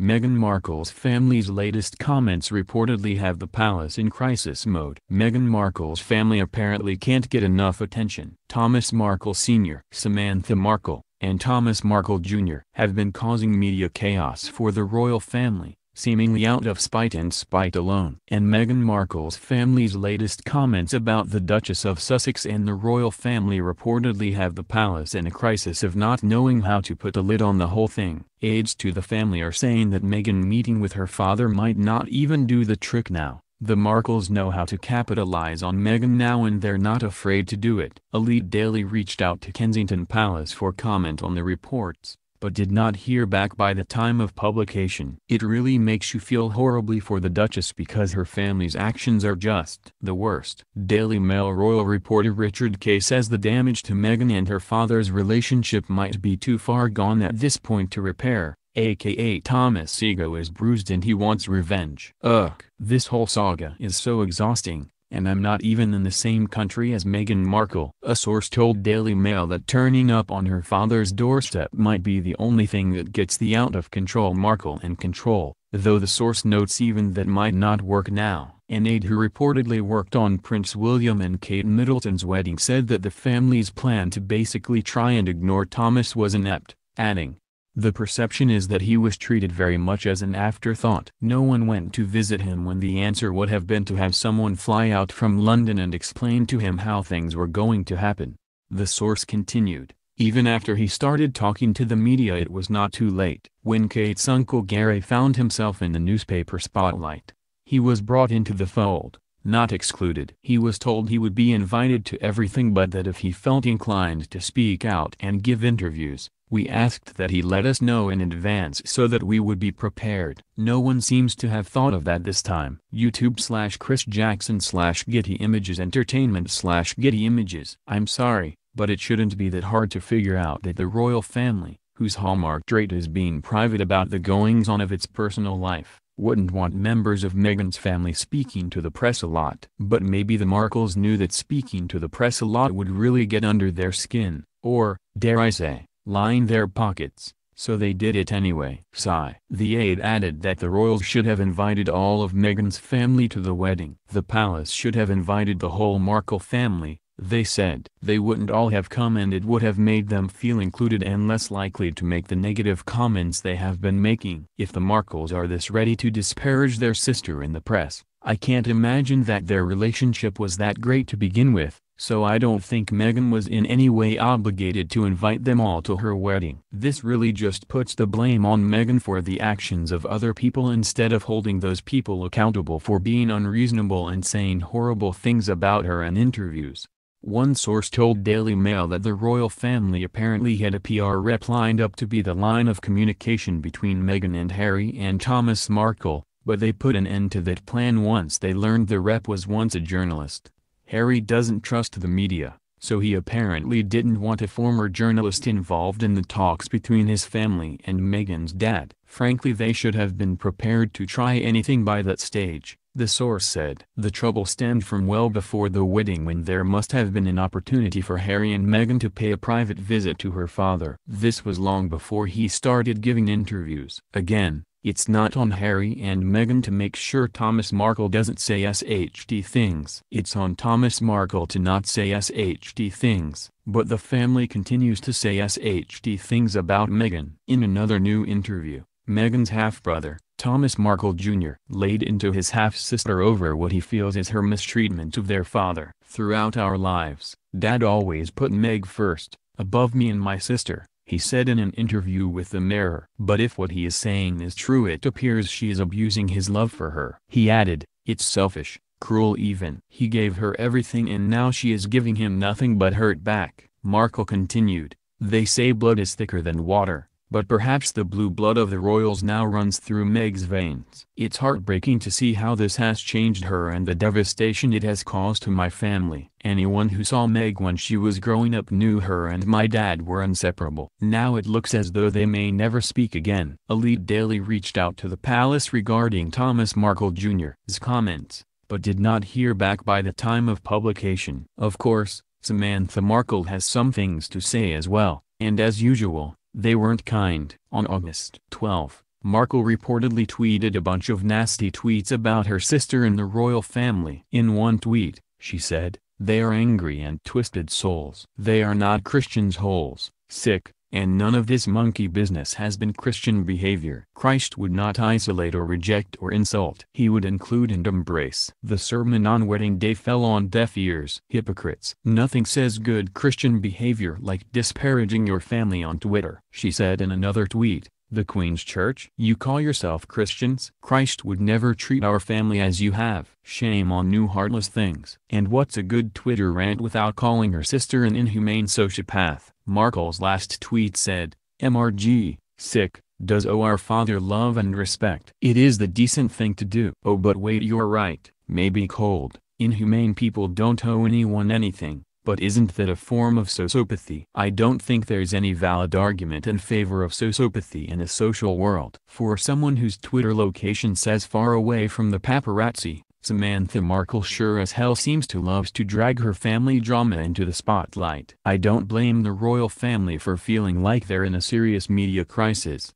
Meghan Markle's family's latest comments reportedly have the palace in crisis mode. Meghan Markle's family apparently can't get enough attention. Thomas Markle Sr., Samantha Markle, and Thomas Markle Jr. have been causing media chaos for the royal family, seemingly out of spite and spite alone. And Meghan Markle's family's latest comments about the Duchess of Sussex and the royal family reportedly have the palace in a crisis of not knowing how to put a lid on the whole thing. Aides to the family are saying that Meghan meeting with her father might not even do the trick now. The Markles know how to capitalize on Meghan now and they're not afraid to do it. Elite Daily reached out to Kensington Palace for comment on the reports, but did not hear back by the time of publication. It really makes you feel horribly for the Duchess because her family's actions are just the worst. Daily Mail royal reporter Richard Kay says the damage to Meghan and her father's relationship might be too far gone at this point to repair, aka Thomas' ego is bruised and he wants revenge. Ugh. This whole saga is so exhausting. And I'm not even in the same country as Meghan Markle. A source told Daily Mail that turning up on her father's doorstep might be the only thing that gets the out-of-control Markle in control, though the source notes even that might not work now. An aide who reportedly worked on Prince William and Kate Middleton's wedding said that the family's plan to basically try and ignore Thomas was inept, adding, "The perception is that he was treated very much as an afterthought. No one went to visit him when the answer would have been to have someone fly out from London and explain to him how things were going to happen." The source continued, "Even after he started talking to the media it was not too late." When Kate's uncle Gary found himself in the newspaper spotlight, he was brought into the fold, not excluded. He was told he would be invited to everything but that if he felt inclined to speak out and give interviews, we asked that he let us know in advance so that we would be prepared. No one seems to have thought of that this time. YouTube/Chris Jackson/Getty Images Entertainment/Getty Images. I'm sorry, but it shouldn't be that hard to figure out that the royal family, whose hallmark trait is being private about the goings-on of its personal life, wouldn't want members of Meghan's family speaking to the press a lot. But maybe the Markles knew that speaking to the press a lot would really get under their skin, or, dare I say, line their pockets, so they did it anyway. Sigh. The aide added that the royals should have invited all of Meghan's family to the wedding. The palace should have invited the whole Markle family, they said. They wouldn't all have come and it would have made them feel included and less likely to make the negative comments they have been making. If the Markles are this ready to disparage their sister in the press, I can't imagine that their relationship was that great to begin with. So I don't think Meghan was in any way obligated to invite them all to her wedding. This really just puts the blame on Meghan for the actions of other people instead of holding those people accountable for being unreasonable and saying horrible things about her in interviews. One source told Daily Mail that the royal family apparently had a PR rep lined up to be the line of communication between Meghan and Harry and Thomas Markle, but they put an end to that plan once they learned the rep was once a journalist. Harry doesn't trust the media, so he apparently didn't want a former journalist involved in the talks between his family and Meghan's dad. Frankly, they should have been prepared to try anything by that stage, the source said. The trouble stemmed from well before the wedding when there must have been an opportunity for Harry and Meghan to pay a private visit to her father. This was long before he started giving interviews. Again, it's not on Harry and Meghan to make sure Thomas Markle doesn't say SHD things. It's on Thomas Markle to not say SHD things. But the family continues to say SHD things about Meghan. In another new interview, Meghan's half-brother, Thomas Markle Jr., laid into his half-sister over what he feels is her mistreatment of their father. "Throughout our lives, Dad always put Meg first, above me and my sister," he said in an interview with The Mirror. But if what he is saying is true, it appears she is abusing his love for her. He added, "It's selfish, cruel even. He gave her everything and now she is giving him nothing but hurt back." Markle continued, "They say blood is thicker than water, but perhaps the blue blood of the royals now runs through Meg's veins. It's heartbreaking to see how this has changed her and the devastation it has caused to my family. Anyone who saw Meg when she was growing up knew her and my dad were inseparable. Now it looks as though they may never speak again." Elite Daily reached out to the palace regarding Thomas Markle Jr.'s comments, but did not hear back by the time of publication. Of course, Samantha Markle has some things to say as well, and as usual, they weren't kind. On August 12, Markle reportedly tweeted a bunch of nasty tweets about her sister and the royal family. In one tweet, she said, "They are angry and twisted souls. They are not Christians holes, sick, and none of this monkey business has been Christian behavior. Christ would not isolate or reject or insult. He would include and embrace." The sermon on wedding day fell on deaf ears. Hypocrites. "Nothing says good Christian behavior like disparaging your family on Twitter," she said in another tweet. "The Queen's Church? You call yourself Christians? Christ would never treat our family as you have. Shame on you heartless things." And what's a good Twitter rant without calling her sister an inhumane sociopath? Markle's last tweet said, "MRG, sick, does owe our father love and respect. It is the decent thing to do." Oh, but wait, you're right, maybe cold, inhumane people don't owe anyone anything. But isn't that a form of sociopathy? I don't think there's any valid argument in favor of sociopathy in a social world. For someone whose Twitter location says far away from the paparazzi, Samantha Markle sure as hell seems to love to drag her family drama into the spotlight. I don't blame the royal family for feeling like they're in a serious media crisis.